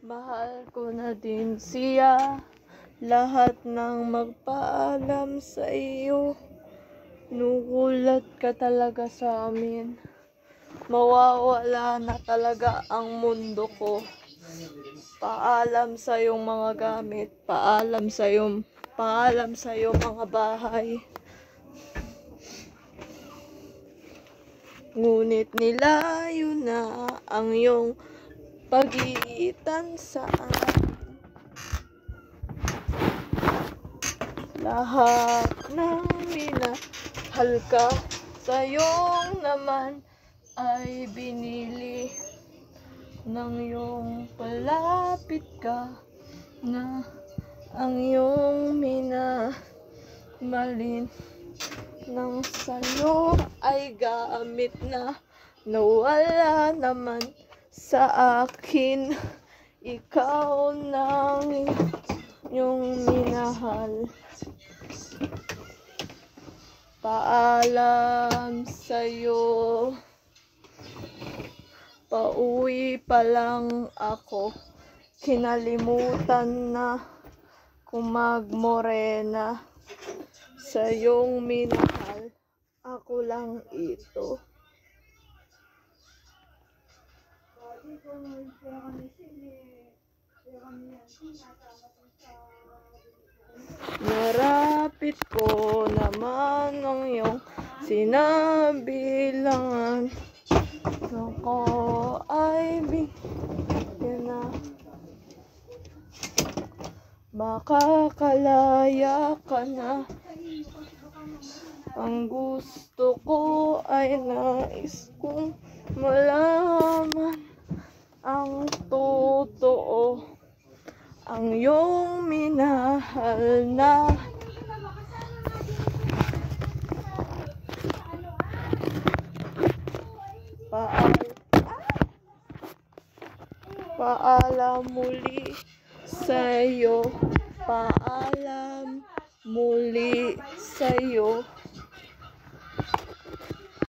Mahal ko na din siya, lahat ng magpaalam sa iyo. Nugulat ka talaga sa amin, mawawala na talaga ang mundo ko. Paalam sa iyong mga gamit, paalam sa iyong mga bahay. Ngunit nilayo na ang iyong pagitan sa akin. Lahat ng minahal ka sa iyong naman ay binili ng iyong palapit ka na ang iyong minamahalin nang sa'yo ay gamit na nawala naman sa akin. Ikaw nang iyong minahal. Paalam sa'yo, pauwi pa lang ako, kinalimutan na kung magmorena. Sa iyong minahal, ako lang ito. Narapit ko naman ang iyong sinabilangan. Ako ay bigyan na. Makakalaya ka na. Ang gusto ko ay nais kong malaman ang totoo. Ang iyong minahal na. Paalam muli sa'yo. Paalam muli sa'yo.